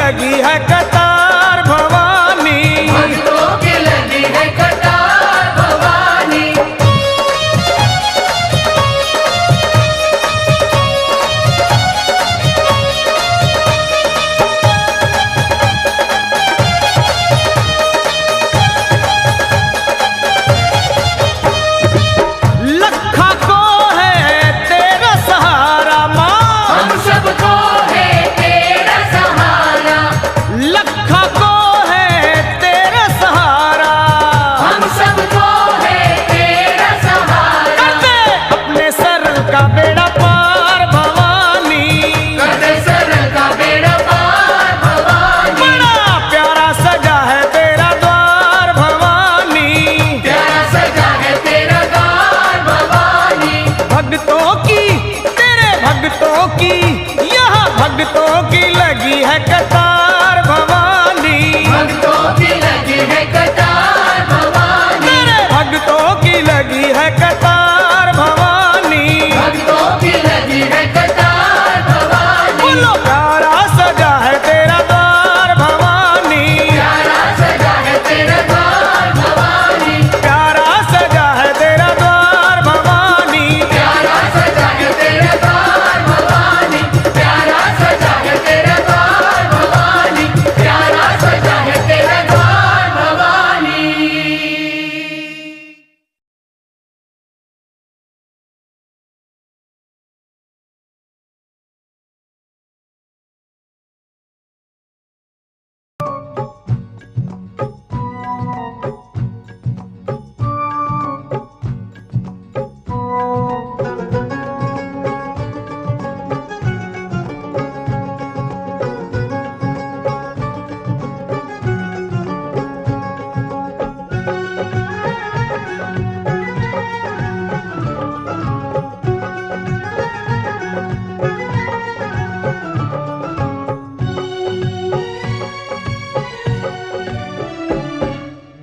लगी है कतार भवानी, भक्तों की लगी है कतार भवानी। लखा को है तेरा सहारा माँ, हम सबको है तेरा सहारा। लखा को है तेरा सहारा, हम सबको है तेरा सहारा। करते अपने सर का बेड़ा पार भवानी, करते सर का बेड़ा पार भवानी। बड़ा प्यारा सजा है तेरा द्वार भवानी, प्यारा सजा है तेरा द्वार भवानी। भक्तों की तेरे भक्तों की यहाँ भक्तों की लगी है कतार भवानी, भक्तों की लगी है कतार भवानी। तेरे भक्तों की लगी है कतार भवानी, भक्तों की लगी है कतार भवानी। बोलो प्यारा सजा है तेरा द्वार भवानी, प्यारा सजा है तेरा द्वार भवानी। प्यारा सजा है तेरा द्वार भवानी, प्यारा सजा है तेरा द्वार भवानी। प्यारा सजा है तेरा द्वार भवानी। प्यारा सजा है तेरा द्वार भवानी।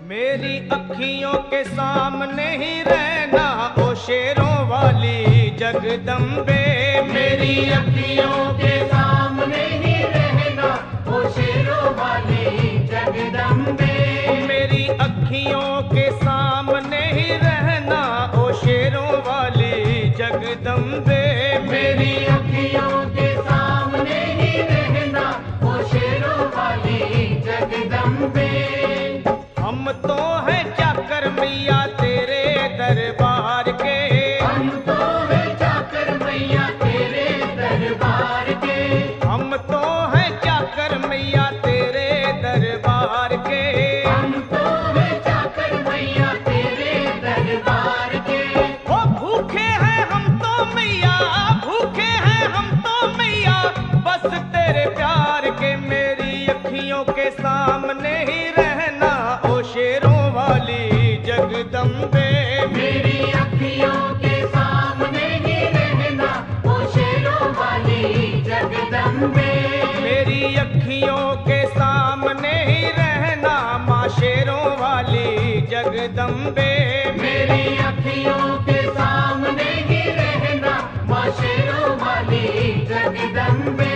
मेरी अखियों के सामने ही रहना ओ शेरों वाली जगदम्बे, मेरी अखियों के सामने ही रहना ओ शेरों वाली जगदम्बे। मेरी अखियों के सामने ही रहना ओ शेरों वाली जगदम्बे, मेरी अखियों के सामने ही रहना ओ शेरों वाली जगदम्बे। हम तो हैं चाकर मैया तेरे दरबार के, हम तो है चाकर मैया तेरे दरबार के। हम तो हैं चाकर मैया तेरे दरबार के, हम तो है चाकर मैया तेरे दरबार के। ओ भूखे हैं हम तो मैया, भूखे हैं हम तो मैया बस तेरे प्यार के। मेरी अखियों के सामने ही रहना ओ शेरों वाली जगदम्बे, मेरी अखियों के सामने ही रहना ओ शेरों वाली जगदम्बे। मेरी अखियों के सामने ही रहना माँ शेरों वाली जगदम्बे, मेरी अखियों के सामने ही रहना माँ शेरों वाली जगदम्बे।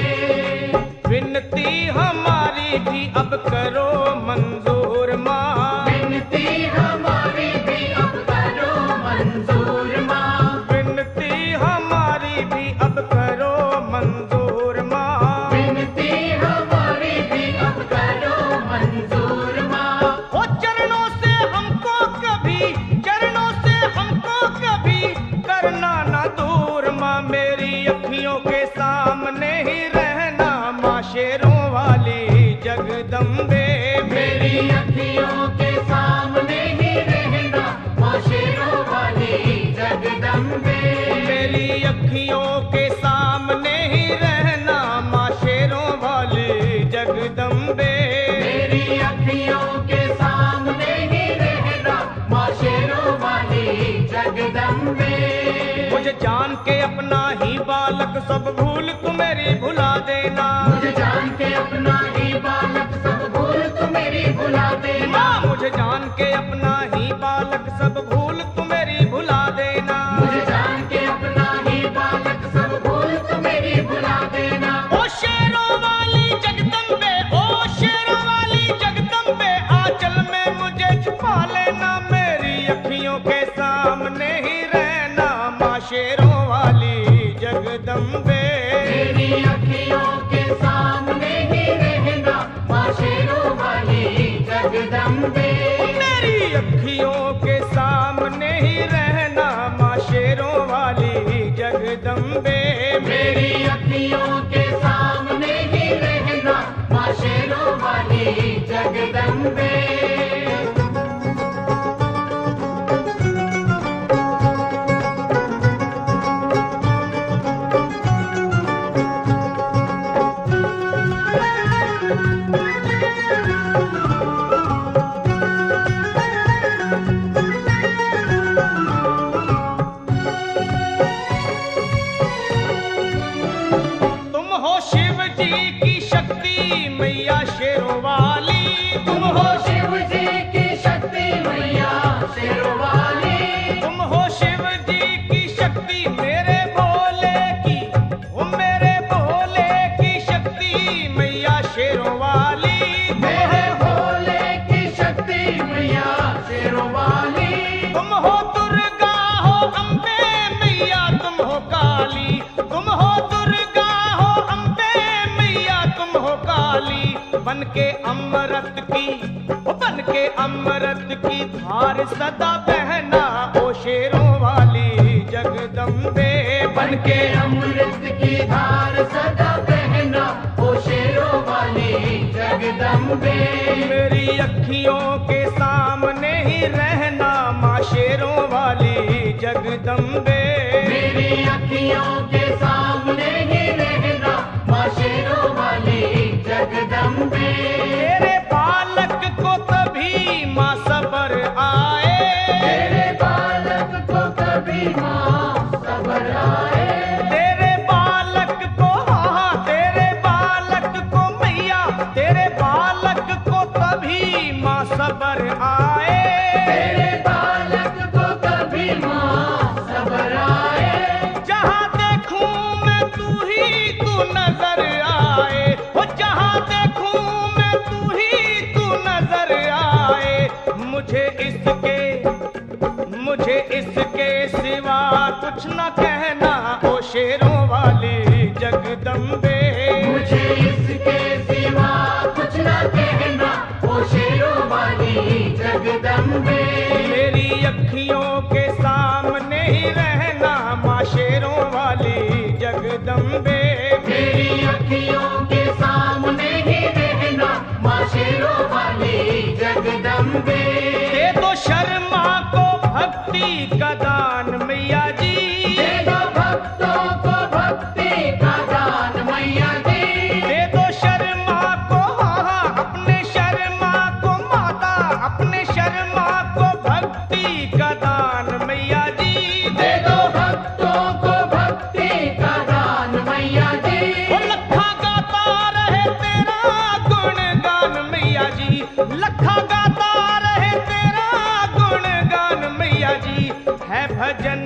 विनती हमारी भी अब करो मंजूर माँ, विनती हमारी भी अब करो मंजूर माँ। विनती हमारी भी अब करो मंजूर माँ, विनती हमारी भी अब करो मंजूर माँ। ओ चरणों से हमको कभी, चरणों से हमको कभी करना ना दूर माँ। मेरी अखियों के सामने ही रहना माँ शेरों वाली जगदम्बे, मेरी अखियों के सामने ही रहना माँ शेरों वाली जगदम्बे। मेरी अखियों के सामने ही रहना माँ शेरों वाली जगदम्बे, मेरी अखियों के सामने ही रहना माँ शेरों वाली जगदम्बे। मुझे जान के अपना ही बालक सब भूल तू मेरी भुला देना, मुझे जान के अपना ही बालक सब भूल तू मेरी भुला देना। माँ मुझे जान के अपना ही बालक सब भूल तू मेरी भुला देना, मुझे जान के अपना ही बालक सब भूल तू मेरी भुला देना। ओ शेरों वाली जगदम्बे, ओ माँ शेरों वाली जगदम्बे। मेरी अखियों के सामने ही रहना माँ शेरों वाली जगदम्बे। मेरी अखियों के सामने ही रहना माँ शेरों वाली जगदम्बे। तुम हो शिव जी की शक्ति मैया शेरों वाली। तुम हो शिव जी की शक्ति मैया शेरों वाली। तुम हो शिव जी की शक्ति मेरे भोले की, ओ मेरे भोले की शक्ति मैया शेरों वाली। मेरे भोले की शक्ति मैया शेरों वाली। तुम हो दुर्गा हो अम्बे मैया तुम हो काली। तुम हो दुर्गा हो अम्बे मैया तुम हो काली। बन के अमृत की, ओ बन के अमृत की धार सदा बहना ओ शेरों वाली जगदम्बे। बन के अमृत की धार सदा बहना ओ शेरों वाली जगदम्बे। मेरी अखियों के सामने ही रहना माँ शेरों वाली जगदम्बे। मेरी अखियों के सामने ही रहना माँ शेरों वाली जगदम्बे। तेरे बालक को कभी माँ सबर आए। तेरे बालक को कभी माँ सबर आए। तेरे बालक को, हाँ तेरे बालक को मैया, तेरे बालक को कभी माँ सबर आए। तेरे बालक को कभी माँ सबर आए। जहाँ देखूं मैं तू नजर आए। हो जहाँ देखूं मैं तू नजर आए। मुझे इसके सिवा कुछ न कहना ओ शेरों वाली जगदम्बे। मुझे इसके सिवा कुछ न कहना ओ शेरों वाली जगदम्बे। मेरी अखियों के सामने ही रहना माँ शेरों वाली जगदम्बे। मेरी अखियों के सामने ही रहना माँ शेरों वाली जगदम्बे। दे दो शर्मा को भक्ति का दान मैया जी। दे दो भक्तों को भक्ति का दान मैया जी। दे दो शर्मा को, हाँ अपने शर्मा को माता, अपने शर्मा को भक्ति का दान मैया जी। दे दो भक्तों को भक्ति का दान मैया जी। वो लखा गाता रहे तेरा गुणगान मैया जी। लखा गाता रहे तेरा गुणगान मैया जी। है भजन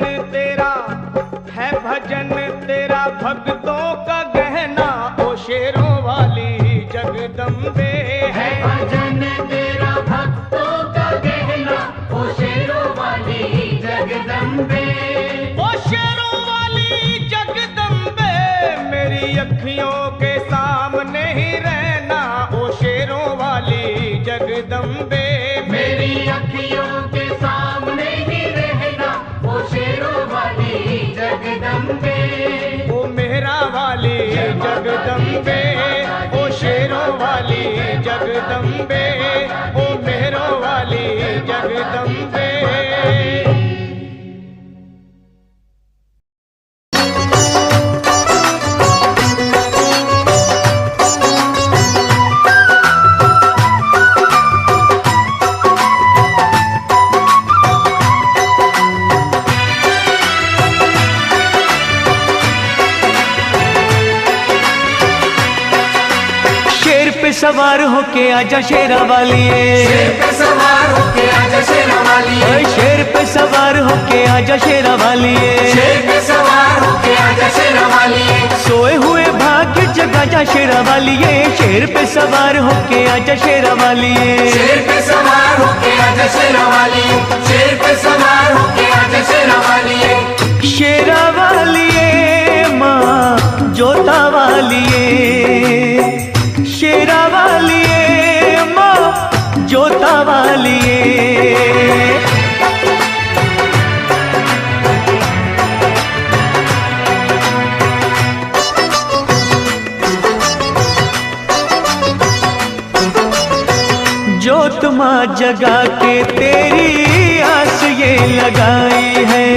तेरा भक्तों का गहना ओ शेरों वाली जगदम्बे। है भजन तेरा भक्तों का गहना ओ शेरों वाली जगदम्बे। ओ शेरों वाली जगदम्बे। मेरी अखियों के सामने ही रहना ओ शेरों वाली जगदम्बे। मेरी अखियों के सामने ही रहना ओ शेरों वाली जगदम्बे। ओ मेहरा वाली जगदम्बे। ओ शेरों वाली जगदम्बे। ओ मेहरों वाली जगदम्बे। सवार होके आजा शेरा वालिए। शेर पे सवार होके आजा शेरा वालिए। शेर पे सवार होके आजा शेरा वालिए। शेर पे सवार होके आजा शेरा वालिए। सोए हुए भाग्य जगा जा शेरा वालिए। शेर पे सवार होके आजा शेरा वालिए। शेर पे सवार होके आजा शेरा वालिए। शेर पे सवार होके आजा शेरा वालिए। शेरा वालिए माँ जोता वालिए। शेरा वालिए जोत माँ जगा के तेरी आस ये लगाई है,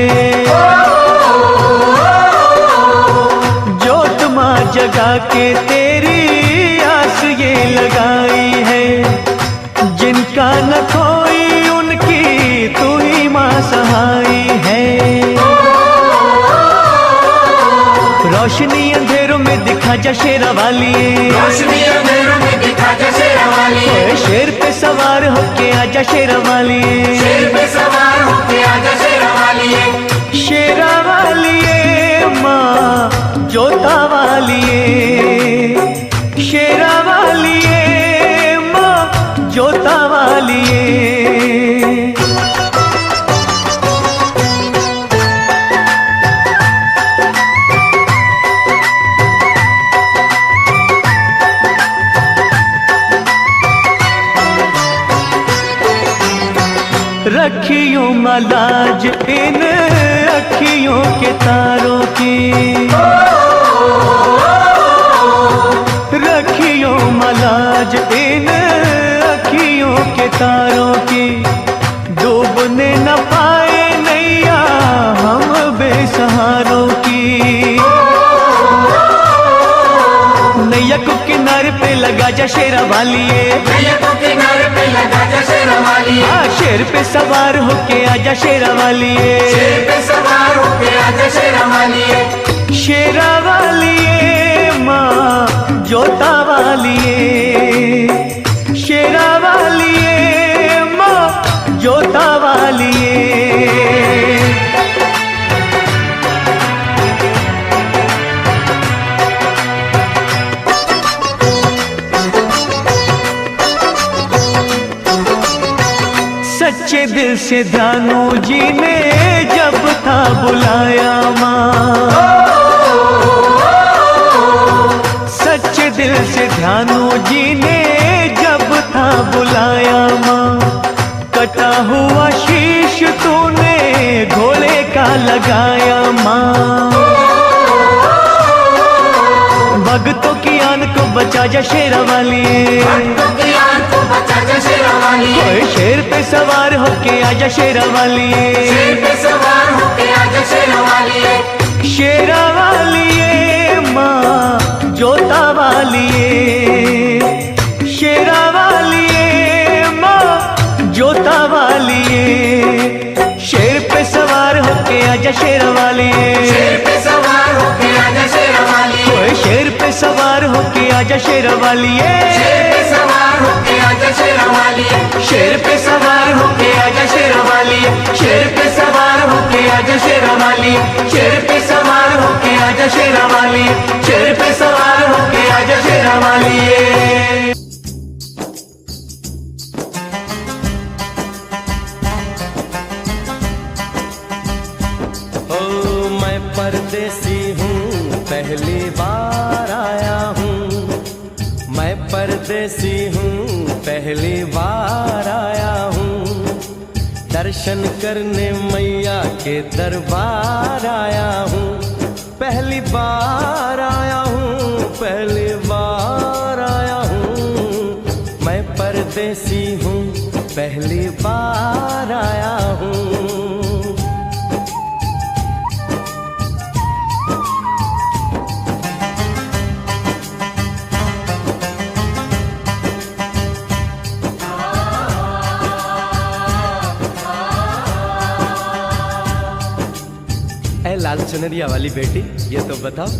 जोत माँ जगा के तेरी आस ये लगाई है। जिनका न कोई उनकी तू ही माँ सहाई है। रोशनी अंधेरों में दिखा जा शेरा वाली, रोशनी अंधेरों में दिखा जा शेरा वाली, शेर पे सवार होके आजा शेरा वाली, शेर पे सवार होके आजा शेरा वाली, शेरा वाली माँ जोता वाली, शेरा वाली माँ जोता वाली। रखियो मलाज इन अखियों के तारों की, रखियो मलाज इन अखियों के तारों की। डूबने न पाए नैया हम बेसहारों की। नैया को किनारे पे लगा जा शेरा वाली, नैया को किनारे पे लगा जा शेरा वाली, शेर पे सवार होके आजा शेरा वाली, शेर पे सवार होके आजा शेरा वाली, शेरा वाली माँ जोता वाली, शेरा वाली माँ जोता वाली। सच्चे दिल से दानू जी ने जब था बुलाया माँ, सच्चे दिल से ध्यानू जी ने जब था बुलाया माँ। कटा हुआ शीश तूने घोड़े का लगाया माँ। भक्तों की आन को बचा जा शेरा वाली, भक्तों की आन को बचा जा शेरा वाली, कोई शेर पे सवार होके आजा शेरा वाली, शेर पे सवार होके आजा शेरा वाली, शेरा वाली माँ जोता वाली, शेरा वाली माँ जोता वाली। शेर पे सवार होके आजा शेरा वाली, शेर पे सवार होके आजा शेरा वाली, कोई शेर पे सवार होके आजा शेरा वाली, शेर पे सवार होके आजा शेरा वाली, शेर पे सवार होके आजा शेरा वाली, शेर पे सवार होके आजा शेरा वाली, शेर पे सवार होके आजा शेरा वाली, शेर पे सवार होके आजा शेरा वाली। ओ मैं परदेसी हूँ पहली बार आया हूँ, मैं परदेसी हूँ पहली बार आया हूँ। दर्शन करने मैया के दरबार आया हूँ, पहली बार आया हूँ, पहली बार आया हूँ। मैं परदेसी हूँ पहली बार आया हूँ। ए लाल चुनरिया वाली बेटी, ये तो बताओ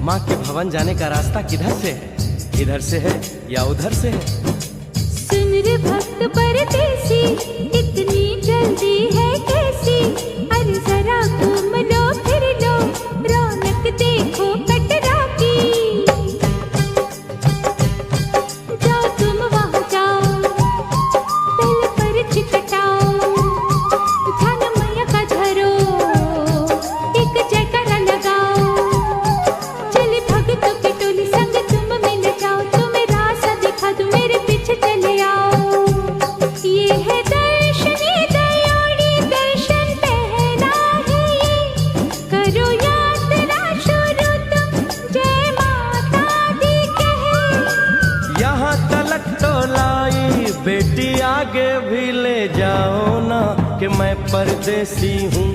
माँ के भवन जाने का रास्ता किधर से है? इधर से है या उधर से है? सुन रे भक्त परदेसी, इतनी जल्दी है कैसी? अरे जरा घूम लो फिर लो, रौनक देखो कटरा की। जाओ तुम वहाँ जाओ, पहले पर्ची कटाओ, ध्यान मैया का धरो, एक जयकारा लगाओ। चले भक्तों की टोली संग तुम मिल जाओ, तुम्हें रास्ता दिखा दूं, मेरे पीछे चले आओ। ये है दर्शनी दयोड़ी दर्शन पहला है ये, करो यात्रा शुरू तुम, जय माता दी कहे। यहाँ तलक तो लाई बेटी आ आगे भी ले जाओ ना कि मैं परदेसी हूँ,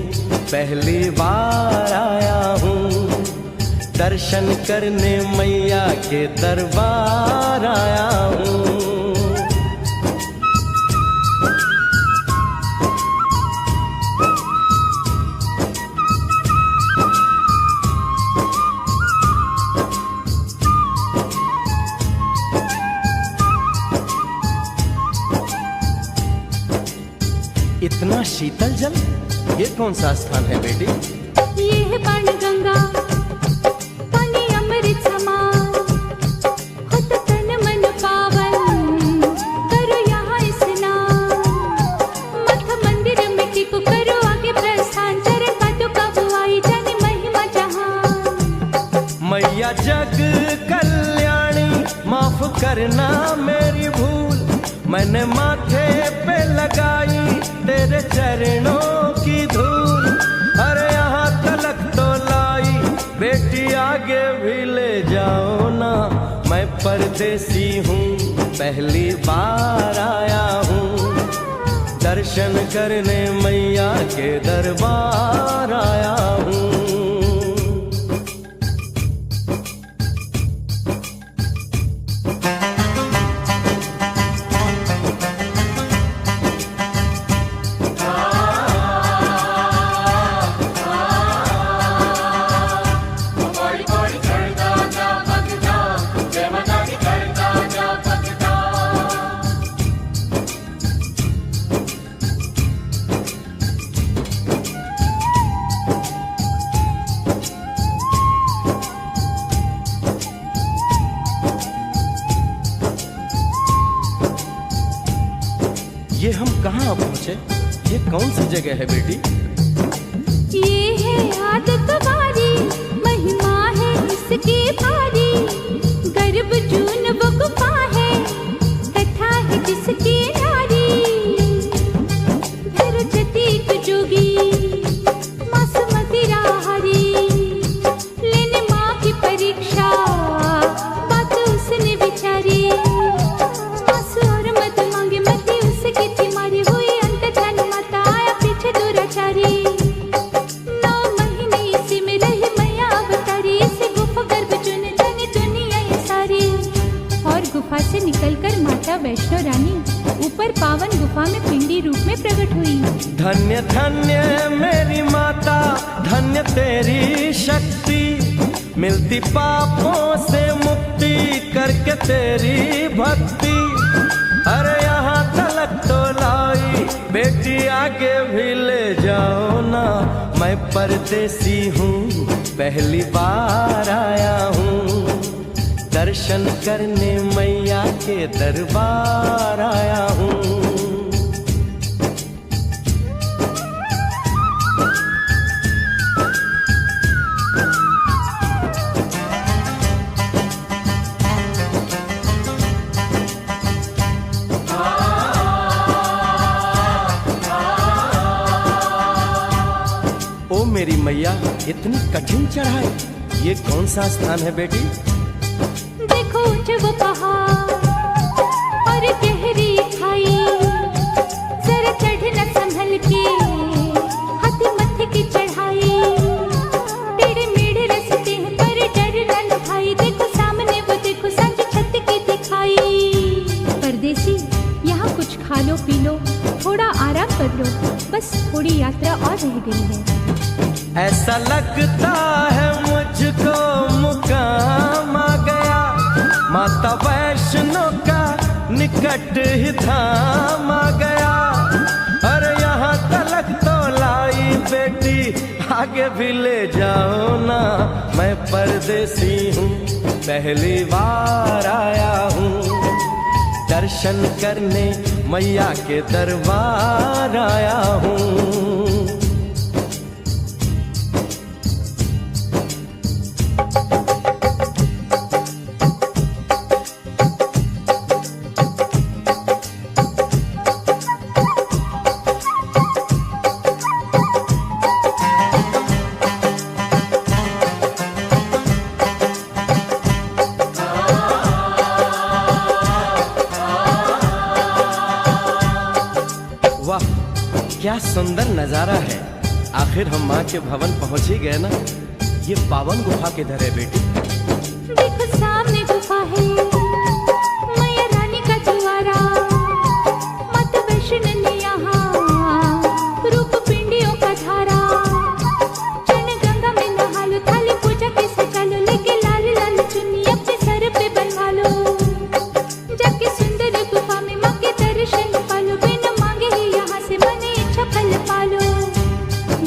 पहली बार आया हूँ। दर्शन करने मैया के दरबार आया हूँ। इतना शीतल जल, ये कौन सा स्थान है बेटी? ये है बाण गंगा, पानी अमृत समान, होत तन मन पावन, करो यहाँ स्नान। मठ मंदिर में टिको, करो आगे प्रस्थान, चरण पादुका बुआई, जाने महिमा जहान। मैया जग कल्याणी, माफ करना मेरी भूल, मैंने माथे पे लगाई तेरे चरणों की धूल। अरे यहाँ तलक तो लाई, बेटी आगे भी ले जाओ ना, मैं परदेसी हूँ, पहली बार आया हूँ। दर्शन करने मैया के दरबार आया हूँ। ये हम कहाँ पहुँचे? ये कौन सी जगह है बेटी? ये है आदत वारी, महिमा है इसकी भारी, गर्भ जून वो गुफा है, कथा है जिसकी नारी। भैरो जतीक जोगी, मासूमती राहरी, लेने माँ की परीक्षा, बात उसने विचारी। मासू और मत मांगे, मत उसकी तिमारी, हुई अंत धन माता, आया पीछे दुराचारी। 9 महीने इसी में रही मैया अवतारी, इसी गुफा गर्भ चुन जाने दुनिया ये सारी। और गुफा से निकलकर माता वैष्णो रानी ऊपर पावन गुफा में पिंडी रूप में प्रकट हुई। धन्य धन्य मेरी माता, धन्य तेरी शक्ति, मिलती पापों से मुक्ति करके तेरी भक्ति। अरे यहाँ तलक तो लाई, बेटी आगे भी ले जाओ ना, मैं परदेसी हूँ, पहली बार आया हूँ। दर्शन करने मैया के दरबार आया हूँ। ओ मेरी मैया, इतनी कठिन चढ़ाई, ये कौन सा स्थान है बेटी? देखो ऊंचे वो पहाड़ और गहरी खाई, जरा चढ़ना संभल के, हाथी मत्थे की चढ़ाई। टेढ़े मेढ़े रास्ते हैं पर डरना न भाई, देखो सामने वो देखो सांझ छत की दिखाई। परदेसी यहाँ कुछ खा लो पी लो, थोड़ा आराम कर लो, बस थोड़ी यात्रा और रह गई है। ऐसा लगता है मुझको मुकाम आ गया, माता वैष्णो का निकट ही धाम आ गया। अरे यहाँ तलक तो लाई, बेटी आगे भी ले जाओ ना, मैं परदेसी हूँ, पहली बार आया हूँ। दर्शन करने मैया के दरबार आया हूँ। क्या सुंदर नजारा है। आखिर हम माँ के भवन पहुंच ही गए ना। ये पावन गुफा किधर है बेटी? देखो सामने गुफा है, मैया रानी का द्वारा। माता वैष्णो ने यहाँ रूप पिंडियों का धारा। चरण गंगा में नहा लो, थाली पूजा के सजा लो, लेके लाल लाल चुन्नी अपने सर पे बनवा लो। जाके सुंदर गुफा में माँ के दर्शन पालो, बिना मांगे ही यहाँ से मन इच्छा फल पालो।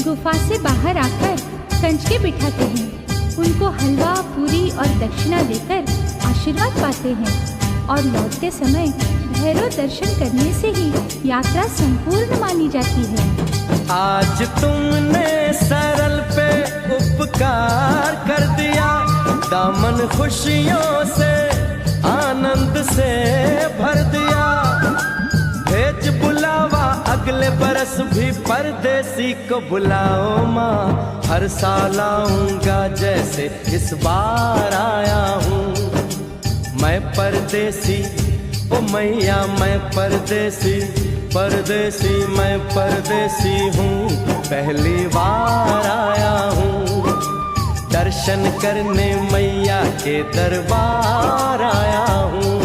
गुफा से बाहर आकर कंचके बिठाते हैं, उनको हलवा पूरी और दक्षिणा देकर आशीर्वाद पाते हैं और लौटते समय भैरव दर्शन करने से ही यात्रा संपूर्ण मानी जाती है। आज तुमने सरल पे उपकार कर दिया, दामन खुशियों से आनंद से भर दिया। भेज बुलावा अगले बरस भी परदेसी को बुलाओ माँ, हर साल आऊंगा जैसे इस बार आया हूँ। मैं परदेसी ओ मैया मैं परदेसी, परदेसी मैं परदेसी हूँ, पहली बार आया हूँ। दर्शन करने मैया के दरबार आया हूँ।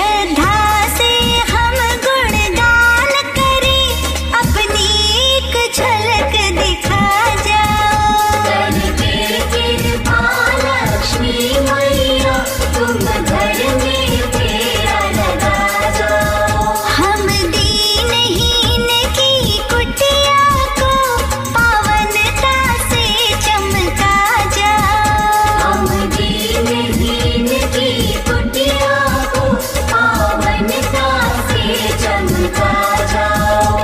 श्रद्धा से हम गुणगान करें, अपनी एक झलक दिखा जाओ। करके कृपा लक्ष्मी मैया, तुम घर में फेरा लगा जाओ। हम दीनहीन की कुटिया को पावनता से चमका जाओ। हम दीनहीन की कुटिया को पावनता से चमका जाओ।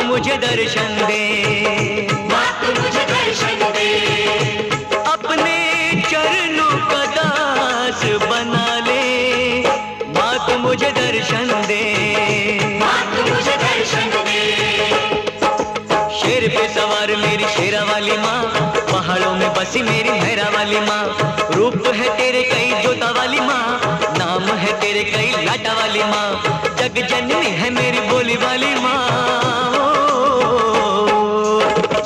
मुझे दर्शन दे, माँ तू मुझे दर्शन दे, अपने चरणों का दास बना ले। माँ तू मुझे दर्शन दे, माँ तू मुझे दर्शन दे। शेर पे सवार मेरी शेरा वाली माँ, पहाड़ों में बसी मेरी मेहरा वाली माँ। रूप है तेरे कई जोता वाली माँ, नाम है तेरे कई लाटा वाली माँ। जग जननी है मेरी बोली वाली माँ।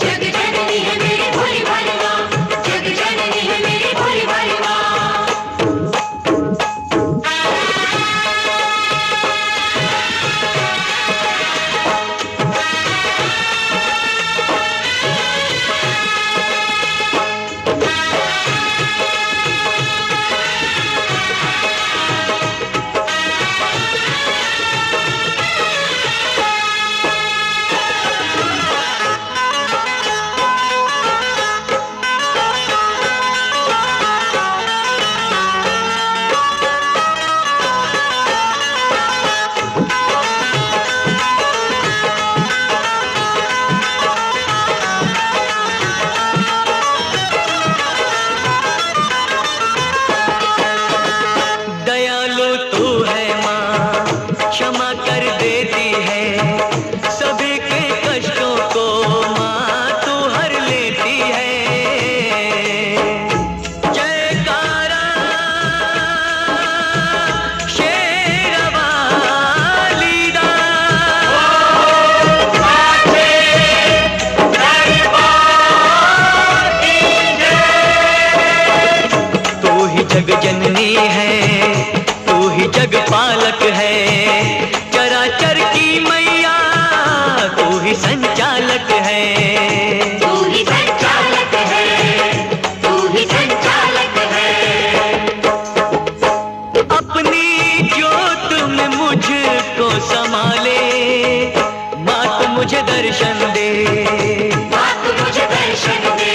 जग जननी है मेरी भोली भाली माँ, जग जननी है मेरी भोली भाली माँ। दयालु तू है माँ, क्षमा कर देती है सभी के कष्टों को माँ तू हर लेती है। जयकारा शेरा वाली दा, तू ही जग जननी है, तू ही जग पालक है। चराचर की मैया तू ही संचालक है। तू ही संचालक है, तू ही संचालक है। अपनी ज्योत में मुझको संभाले, माँ तू मुझे दर्शन दे, माँ तू मुझे दर्शन दे,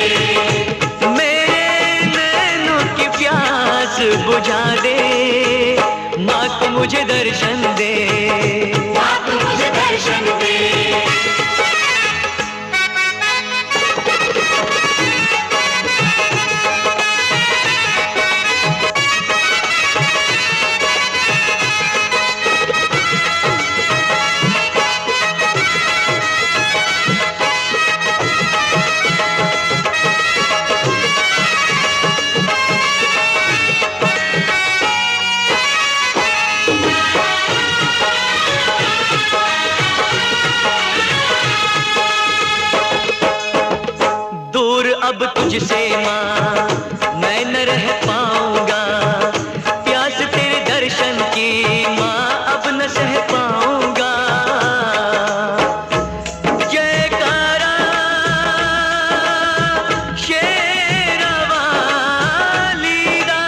मेरे नैनों की प्यास बुझा दे। माँ तू मुझे दर्शन दे, माँ तू मुझे दर्शन दे। तुझसे माँ मैं न रह पाऊंगा, प्यास तेरे दर्शन की माँ अब न सह पाऊंगा। जयकारा शेरवाली दा,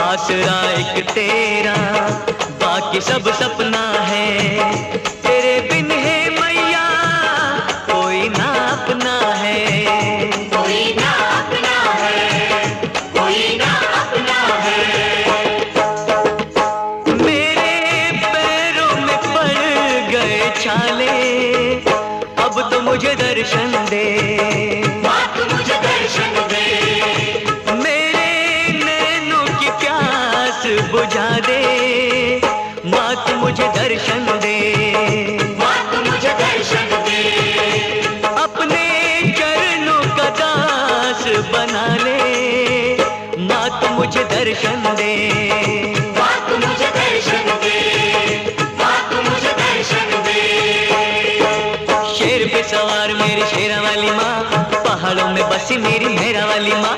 आसरा एक तेरा बाकी सब सपना है, तेरे बिन है मैया कोई ना अपना है। कोई ना अपना है, कोई ना अपना है। मेरे पैरों में पड़ गए छाले, अब तो मुझे दर्शन दे, माँ तू मुझे दर्शन दे, मेरे नैनों की प्यास बुझा दे, माँ तू मुझे दर्शन दे, माँ तू मुझे दर्शन दे, अपने चरणों का दास बना ले, माँ तू मुझे दर्शन दे। माँ तू मुझे दर्शन दे, माँ तू मुझे दर्शन दे। शेर पे सवार मेरी शेरा वाली माँ, पहाड़ों में बसी मेरी मेरा वाली माँ,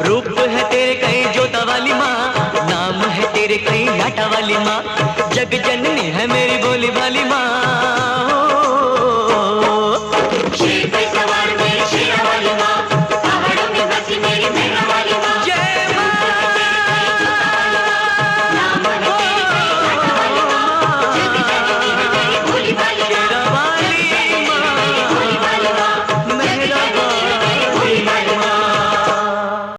रूप है तेरे कहीं जोता वाली माँ, नाम है तेरे कहीं लाटा वाली माँ, जग जननी है मेरी भोली भाली माँ।